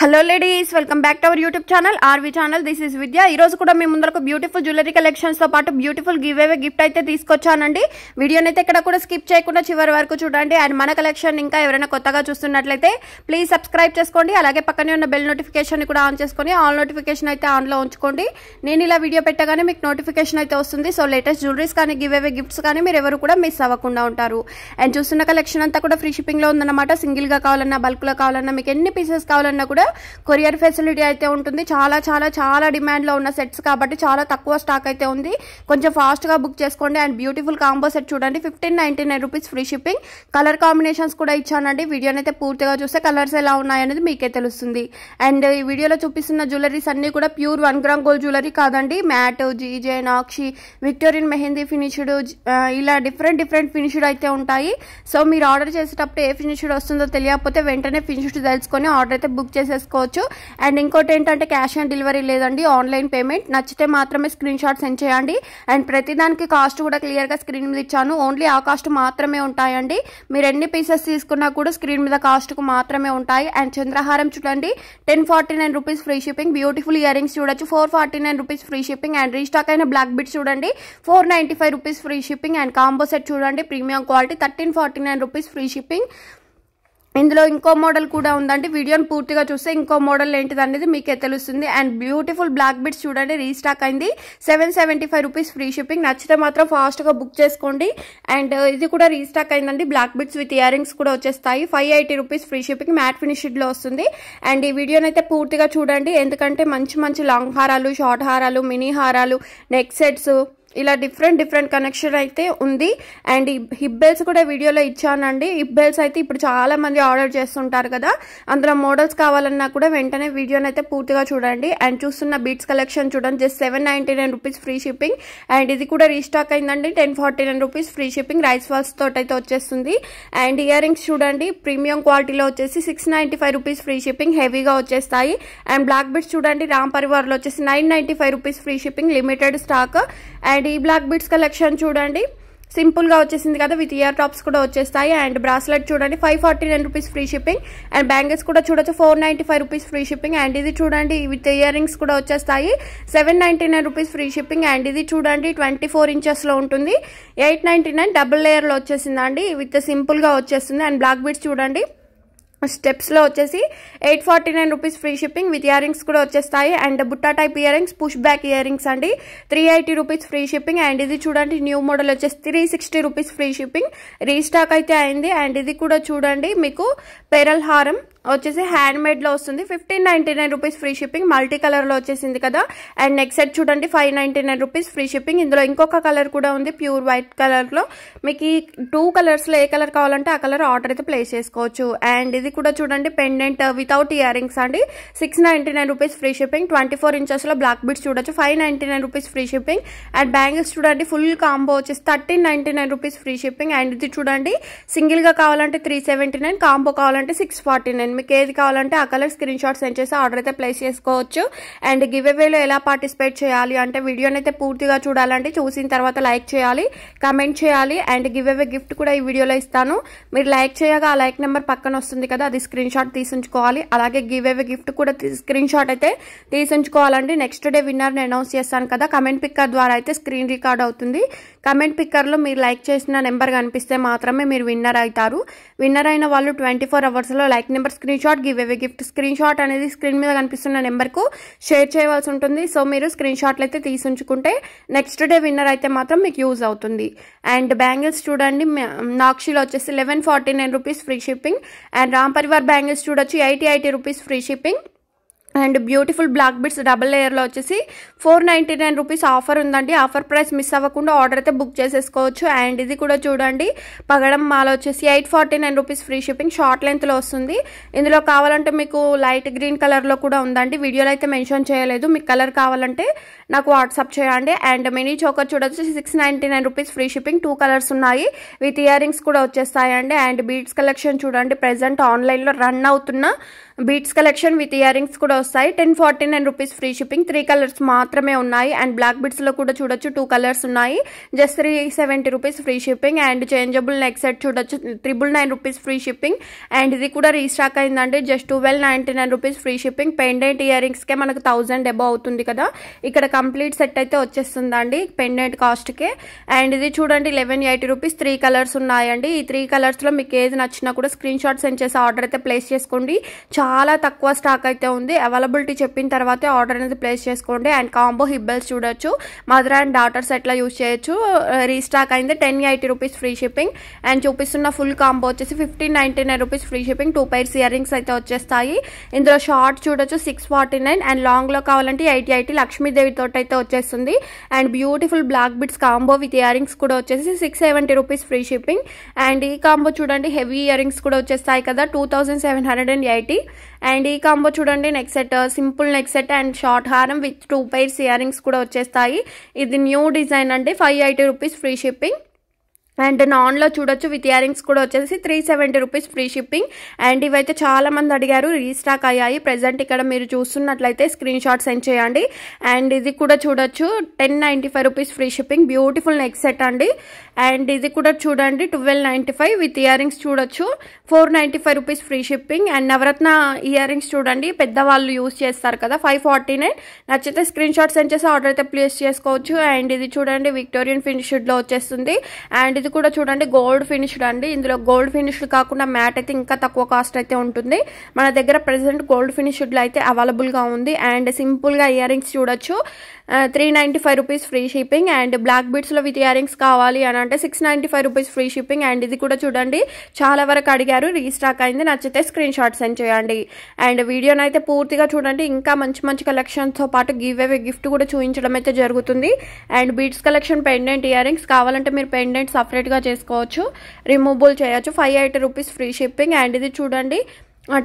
Hello ladies, welcome back to our YouTube channel RV channel. This is Vidya. ఈ రోజు కూడా మీ ముందరకు బ్యూటిఫుల్ జ్యువెలరీ కలెక్షన్స్ తో పాటు బ్యూటిఫుల్ గివ్ అవే గిఫ్ట్ అయితే తీసుకొచ్చానండి. వీడియోని అయితే ఇక్కడ కూడా స్కిప్ చేయకుండా చివరి వరకు చూడండి. అండ్ మన కలెక్షన్ ఇంకా ఎవరైనా కొత్తగా చూస్తున్నట్లయితే ప్లీజ్ సబ్స్క్రైబ్ చేసుకోండి. అలాగే పక్కనే ఉన్న బెల్ నోటిఫికేషన్ కూడా ఆన్ చేసుకొని ఆల్ నోటిఫికేషన్ అయితే ఆన్ లో ఉంచుకోండి. నేను ఇలా వీడియో పెట్టగానే మీకు నోటిఫికేషన్ అయితే వస్తుంది. సో లేటెస్ట్ జ్యువెలరీస్ కానీ గివ్ అవే గిఫ్ట్స్ కానీ మీరు ఎవరు కూడా మిస్ అవ్వకుండా ఉంటారు. అండ్ చూస్తున్న కలెక్షన్ అంతా కూడా ఫ్రీ షిప్పింగ్ లో ఉందన్నమాట. సింగిల్ గా కావాలన్నా, బల్క్ లో కావాలన్నా, మీకు ఎన్ని పీసెస్ కావాలన్నా కూడా కొరియర్ ఫెసిలిటీ అయితే ఉంటుంది. చాలా చాలా చాలా డిమాండ్ లో ఉన్న సెట్స్ కాబట్టి చాలా తక్కువ స్టాక్ అయితే ఉంది. కొంచెం ఫాస్ట్ గా బుక్ చేసుకోండి. అండ్ బ్యూటిఫుల్ కాంబో సెట్ చూడండి, 1599 rupees free shipping. Colour combinations కూడా ఇచ్చానండి. వీడియోని అయితే పూర్తిగా చూస్తే కలర్స్ ఎలా ఉన్నాయనేది మీకే తెలుస్తుంది. అండ్ ఈ వీడియోలో చూపిస్తున్న జ్యువెలరీస్ అన్ని కూడా ప్యూర్ 1 గ్రామ్ గోల్డ్ జ్యువెలరీ కాదండి. Matte, GJ, nakshi, Victorian mehendi finished, ఇలా డిఫరెంట్ ఫినిష్డ్ అయితే ఉంటాయి. సో మీరు ఆర్డర్ చేసేటప్పుడు ఏ ఫినిష్డ్ వస్తుందో తెలియకపోతే వెంటనే ఫినిష్డ్ తెలుసుకొని ఆర్డర్ అయితే బుక్ చేసేసుకోవచ్చు. అండ్ ఇంకోటి ఏంటంటే క్యాష్ ఆన్ డెలివరీ లేదండి, ఆన్లైన్ పేమెంట్. నచ్చితే మాత్రమే స్క్రీన్ షాట్ సెండ్ చేయండి. అండ్ ప్రతిదానికి కాస్ట్ కూడా క్లియర్ గా స్క్రీన్ మీద ఇచ్చాను. ఓన్లీ ఆ కాస్ట్ మాత్రమే ఉంటాయండి. మీరు ఎన్ని పీసెస్ తీసుకున్నా కూడా స్క్రీన్ మీద కాస్ట్ కు మాత్రమే ఉంటాయి. అండ్ చంద్రహారం చూడండి, 1049 rupees free shipping. Beautiful earrings చూడొచ్చు, 449 rupees free shipping. And restock అయిన బ్లాక్ బిట్స్ చూడండి, 495 rupees free shipping. And combo set చూడండి, premium quality, 1349 rupees free shipping. ఇందులో ఇంకో మోడల్ కూడా ఉందండి. వీడియోని పూర్తిగా చూస్తే ఇంకో మోడల్ ఏంటిది అనేది మీకే తెలుస్తుంది. అండ్ బ్యూటిఫుల్ బ్లాక్ బిట్స్ చూడండి, రీస్టాక్ అయింది, 775 రూపీస్ ఫ్రీ షిప్పింగ్. నచ్చితే మాత్రం ఫాస్ట్ గా బుక్ చేసుకోండి. అండ్ ఇది కూడా రీస్టాక్ అయిందండి. Black beads with earrings కూడా వచ్చేస్తాయి, 580 rupees free shipping. Matte finished లో వస్తుంది. అండ్ ఈ వీడియోని అయితే పూర్తిగా చూడండి, ఎందుకంటే మంచి లాంగ్ హారాలు, షార్ట్ హారాలు, మినీ హారాలు, నెక్ సెట్స్, ఇలా డిఫరెంట్ కనెక్షన్ అయితే ఉంది. అండ్ హిప్ బెల్స్ కూడా వీడియోలో ఇచ్చానండి. హిప్ బెల్స్ అయితే ఇప్పుడు చాలా మంది ఆర్డర్ చేస్తుంటారు కదా, అందులో మోడల్స్ కావాలన్నా కూడా వెంటనే వీడియోని అయితే పూర్తిగా చూడండి. అండ్ చూస్తున్న బీట్స్ కలెక్షన్ చూడండి, just 799 rupees free shipping. And ఇది కూడా రీస్టాక్ అయిందండి, 1049 రూపీస్ ఫ్రీ షిప్పింగ్. రైస్ వాల్స్ తోటి అయితే వచ్చేస్తుంది. అండ్ ఇయర్ రింగ్స్ చూడండి, ప్రీమియం క్వాలిటీలో వచ్చేసి 695 రూపీస్ ఫ్రీ షిప్పింగ్, హెవీగా వచ్చేస్తాయి. అండ్ బ్లాక్ బిట్స్ చూడండి, రామ్ పరివార్ లో వచ్చేసి 995 rupees free shipping, limited stock. And ఈ బ్లాక్ బిట్స్ కలెక్షన్ చూడండి, సింపుల్ గా వచ్చేసింది కదా, విత్ ఇయర్ టాప్స్ కూడా వచ్చేస్తాయి. అండ్ బ్రాస్లెట్ చూడండి, 549 rupees free shipping. And bangles కూడా చూడొచ్చు, 495 రూపీస్ ఫ్రీ షిప్పింగ్. అండ్ ఇది చూడండి, విత్ ఇయర్ రింగ్స్ కూడా వచ్చేస్తాయి, 799 రూపీస్ ఫ్రీ షిప్పింగ్. అండ్ ఇది చూడండి, 24 ఇంచెస్ లో ఉంటుంది, 899 డబుల్ లేయర్ లో వచ్చేసిందండి, విత్ సింపుల్ గా వచ్చేస్తుంది. అండ్ బ్లాక్ బిట్స్ చూడండి, స్టెప్స్ లో వచ్చేసి 849 rupees free shipping, with earrings కూడా వచ్చేస్తాయి. అండ్ బుట్టా type earrings, push back earrings అండి, 380 రూపీస్ ఫ్రీ షిప్పింగ్. అండ్ ఇది చూడండి, న్యూ మోడల్ వచ్చేసి 360 రూపీస్ ఫ్రీ షిప్పింగ్, రీస్టాక్ అయితే అయింది. అండ్ ఇది కూడా చూడండి, మీకు పెరల్ హారం వచ్చేసి హ్యాండ్ మేడ్ లో వస్తుంది, 1599 rupees free shipping, multi colour లో వచ్చేసింది కదా. అండ్ నెక్స్ట్ సెట్ చూడండి, 599 రూపీస్ ఫ్రీ షిప్పింగ్. ఇందులో ఇంకొక కలర్ కూడా ఉంది, ప్యూర్ వైట్ కలర్ లో. మీకు ఈ 2 కలర్స్ లో ఏ కలర్ కావాలంటే ఆ కలర్ ఆర్డర్ అయితే ప్లేస్ చేసుకోవచ్చు. అండ్ ఇది కూడా చూడండి, పెండెంట్ వితౌట్ ఇయర్ రింగ్స్ అండి, 699 రూపీస్ ఫ్రీ షిప్పింగ్. 24 ఇంచెస్ లో బ్లాక్ బిట్స్ చూడొచ్చు, 599 rupees free shipping. And bangles చూడండి, ఫుల్ కాంబో వచ్చేసి 1399 రూపీస్ ఫ్రీ షిప్పింగ్. అండ్ ఇది చూడండి, సింగిల్ గా కావాలంటే 379, కాంబో కావాలంటే 649. మీకు ఏది కావాలంటే ఆ కలర్ స్క్రీన్ షాట్ సెండ్ చేసి ఆర్డర్ అయితే ప్లేస్ చేసుకోవచ్చు. అండ్ గివ్ అవేలో ఎలా పార్టిసిపేట్ చేయాలి అంటే వీడియోని అయితే పూర్తిగా చూడాలంటే చూసిన తర్వాత లైక్ చేయాలి, కమెంట్ చేయాలి. అండ్ గివ్ అవే గిఫ్ట్ కూడా ఈ వీడియోలో ఇస్తాను. మీరు లైక్ చేయగా ఆ లైక్ నెంబర్ పక్కన వస్తుంది కదా, అది స్క్రీన్ షాట్ తీసుంచుకోవాలి. అలాగే గివ్ అవే గిఫ్ట్ కూడా స్క్రీన్ షాట్ అయితే తీసుంచుకోవాలండి. నెక్స్ట్ డే విన్నర్ ని అనౌన్స్ చేస్తాను కదా, కమెంట్ పిక్కర్ ద్వారా అయితే స్క్రీన్ రికార్డ్ అవుతుంది. కమెంట్ పిక్కర్ లో మీరు లైక్ చేసిన నెంబర్ కనిపిస్తే మాత్రమే మీరు విన్నర్ అవుతారు. విన్నర్ అయిన వాళ్ళు 24 అవర్స్ లో like number screen shot, give away gift screen shot అనేది స్క్రీన్ మీద కనిపిస్తున్న నెంబర్ కు షేర్ చేయవలసి ఉంటుంది. సో మీరు స్క్రీన్ షాట్లు అయితే తీసుంచుకుంటే నెక్స్ట్ డే విన్నర్ అయితే మాత్రం మీకు యూజ్ అవుతుంది. అండ్ బ్యాంగిల్స్ చూడండి, నాక్షిలో వచ్చేసి 1149 rupees free shipping. And Ram Parivar bangles చూడొచ్చు, 80 rupees free shipping. And beautiful black beads double layer లో వచ్చేసి 499 రూపీస్ ఆఫర్ ఉందండి. ఆఫర్ ప్రైస్ మిస్ అవ్వకుండా ఆర్డర్ అయితే బుక్ చేసేసుకోవచ్చు. అండ్ ఇది కూడా చూడండి, పగడం మాల వచ్చేసి 849 rupees free shipping, short length లో వస్తుంది. ఇందులో కావాలంటే మీకు లైట్ గ్రీన్ కలర్ లో కూడా ఉందండి, వీడియోలో అయితే మెన్షన్ చేయలేదు. మీకు కలర్ కావాలంటే నాకు వాట్సాప్ చేయండి. అండ్ మినీ చోకర్ చూడొచ్చు, 699 రూపీస్ ఫ్రీ షిప్పింగ్, 2 కలర్స్ ఉన్నాయి, విత్ ఇయర్ రింగ్స్ కూడా వచ్చేస్తాయండి. అండ్ బీడ్స్ కలెక్షన్ చూడండి, ప్రెసెంట్ ఆన్లైన్ లో రన్ అవుతున్న beats collection with earrings కూడా వస్తాయి. 1049 రూపీస్ ఫ్రీ షిప్పింగ్. 3 కలర్స్ మాత్రమే ఉన్నాయి. అండ్ బ్లాక్ బీట్స్ లో కూడా చూడొచ్చు 2 కలర్స్ ఉన్నాయి. Just 370 rupees free shipping. And changeable neck set చూడొచ్చు 999 రూపీస్ ఫ్రీ షిప్పింగ్. అండ్ ఇది కూడా రీస్టాక్ అయిందండి. Just 1299 rupees free shipping. Pendant earrings కే మనకు 1000 అబౌవ్ అవుతుంది కదా. ఇక్కడ కంప్లీట్ సెట్ అయితే వచ్చేస్తుందండి పెండెంట్ కాస్ట్ కే. అండ్ ఇది చూడండి 1180 రూపీస్. 3 కలర్స్ ఉన్నాయండి. ఈ 3 కలర్స్ లో మీకు ఏది నచ్చినా కూడా స్క్రీన్ షాట్ సెండ్ చేసి ఆర్డర్ అయితే ప్లేస్ చేసుకోండి. చాలా తక్కువ స్టాక్ అయితే ఉంది. అవైలబిలిటీ చెప్పిన తర్వాతే ఆర్డర్ అనేది ప్లేస్ చేసుకోండి. అండ్ కాంబో హిబ్బల్స్ చూడొచ్చు. మదర్ అండ్ డాటర్స్ ఎట్లా యూజ్ చేయొచ్చు. రీస్టాక్ అయింది. 1080 రూపీస్ ఫ్రీ షిప్పింగ్. అండ్ చూపిస్తున్న ఫుల్ కాంబో వచ్చేసి 1599 rupees free shipping. 2 pairs ear rings అయితే వచ్చేస్తాయి. ఇందులో షార్ట్ చూడొచ్చు 649. అండ్ లాంగ్ లో కావాలంటే 880 లక్ష్మీదేవి తోటి అయితే వచ్చేస్తుంది. And beautiful black beads combo with earrings కూడా వచ్చేసి 670 రూపీస్ ఫ్రీ షిప్పింగ్. అండ్ ఈ కాంబో చూడండి హెవీ ఇయర్ రింగ్స్ కూడా వచ్చేస్తాయి కదా 2780. అండ్ ఈ కాంబో చూడండి neck set, simple neck set and short హారం విత్ 2 పైర్స్ ఇయర్ రింగ్స్ కూడా వచ్చేస్తాయి. ఇది న్యూ డిజైన్ అండి. 580 రూపీస్ ఫ్రీ షిప్పింగ్. అండ్ నాన్ లో చూడొచ్చు విత్ ఇయర్ రింగ్స్ కూడా వచ్చేసి 370 రూపీస్ ఫ్రీ షిప్పింగ్. అండ్ ఇవైతే చాలా మంది అడిగారు, రీస్టాక్ అయ్యాయి. ప్రెసెంట్ ఇక్కడ మీరు చూస్తున్నట్లయితే స్క్రీన్ షాట్ సెండ్ చేయండి. అండ్ ఇది కూడా చూడొచ్చు 1095 rupees free shipping. Beautiful neck set అండి. అండ్ ఇది కూడా చూడండి 1295 విత్ ఇయర్ రింగ్స్ చూడొచ్చు 495 rupees free shipping. And Navaratna earrings చూడండి పెద్దవాళ్ళు యూజ్ చేస్తారు కదా 549. నచ్చితే స్క్రీన్ షాట్ సెండ్ చేసి ఆర్డర్ అయితే ప్లేస్ చేసుకోవచ్చు. అండ్ ఇది చూడండి విక్టోరియన్ ఫినిష్డ్ లో వచ్చేస్తుంది. అండ్ ఇది కూడా చూడండి గోల్డ్ ఫినిష్డ్ అండి. ఇందులో గోల్డ్ ఫినిష్డ్ కాకుండా మ్యాట్ అయితే ఇంకా తక్కువ కాస్ట్ అయితే ఉంటుంది. మన దగ్గర ప్రెసెంట్ గోల్డ్ ఫినిష్డ్ లో అయితే అవైలబుల్ గా ఉంది. అండ్ సింపుల్ గా ఇయర్ రింగ్స్ చూడొచ్చు 395 rupees free shipping. And black beads లో విత్ ఇయర్ రింగ్స్ కావాలి అని అంటే 695 రూపీస్ ఫ్రీ షిప్పింగ్. అండ్ ఇది కూడా చూడండి చాలా వరకు అడిగారు, రీస్టాక్ అయింది. నచ్చితే స్క్రీన్ షాట్ సెండ్ చేయండి. అండ్ వీడియోని అయితే పూర్తిగా చూడండి. ఇంకా మంచి మంచి కలెక్షన్స్ తో పాటు గివ్ అవే గిఫ్ట్ కూడా చూపించడం అయితే జరుగుతుంది. And beats collection pendant ear rings కావాలంటే మీరు పెండెంట్ సపరేట్ గా చేసుకోవచ్చు, రిమూవబుల్ చేయొచ్చు. 580 రూపీస్ ఫ్రీ షిప్పింగ్. అండ్ ఇది చూడండి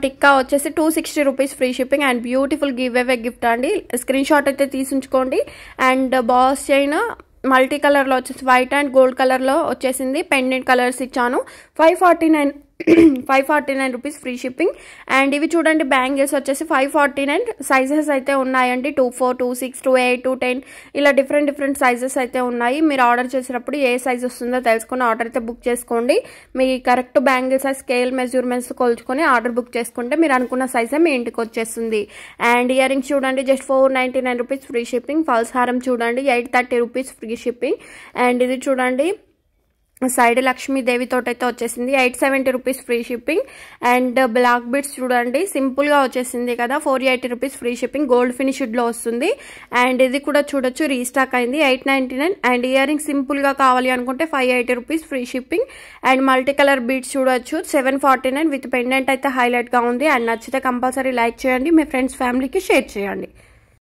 టిక్కా వచ్చేసి 260 rupees free shipping. And beautiful giveaway gift అండి. స్క్రీన్ షాట్ అయితే తీసుంచుకోండి. అండ్ బాస్ చైన్ మల్టీ కలర్ లో వచ్చేసి వైట్ అండ్ గోల్డ్ కలర్ లో వచ్చేసింది. పెండెంట్ కలర్స్ ఇచ్చాను. 549 రూపీస్ ఫ్రీ షిప్పింగ్. అండ్ ఇవి చూడండి బ్యాంగిల్స్ వచ్చేసి 549. సైజెస్ అయితే ఉన్నాయండి 24, 26, 28, 210 ఇలా డిఫరెంట్ సైజెస్ అయితే ఉన్నాయి. మీరు ఆర్డర్ చేసినప్పుడు ఏ సైజ్ వస్తుందో తెలుసుకుని ఆర్డర్ అయితే బుక్ చేసుకోండి. మీ correct bangle size scale measurements కొలుచుకొని ఆర్డర్ బుక్ చేసుకుంటే మీరు అనుకున్న సైజే మీ ఇంటికి వచ్చేస్తుంది. అండ్ ఇయర్ రింగ్స్ చూడండి just 499 rupees free shipping. False హారం చూడండి 830 రూపీస్ ఫ్రీ షిప్పింగ్. అండ్ ఇది చూడండి సైడ్ లక్ష్మీదేవి తోటి అయితే వచ్చేసింది 870 rupees free shipping. And black beads చూడండి సింపుల్ గా వచ్చేసింది కదా 480 rupees free shipping. Gold finished లో వస్తుంది. అండ్ ఇది కూడా చూడొచ్చు రీస్టాక్ అయింది 899. అండ్ ఇయర్ రింగ్ సింపుల్ గా కావాలి అనుకుంటే 580 rupees free shipping. And multi colour beads చూడొచ్చు 749 విత్ పెండెంట్ అయితే హైలైట్ గా ఉంది. అండ్ నచ్చితే కంపల్సరీ లైక్ చేయండి, మీ ఫ్రెండ్స్ ఫ్యామిలీకి షేర్ చేయండి.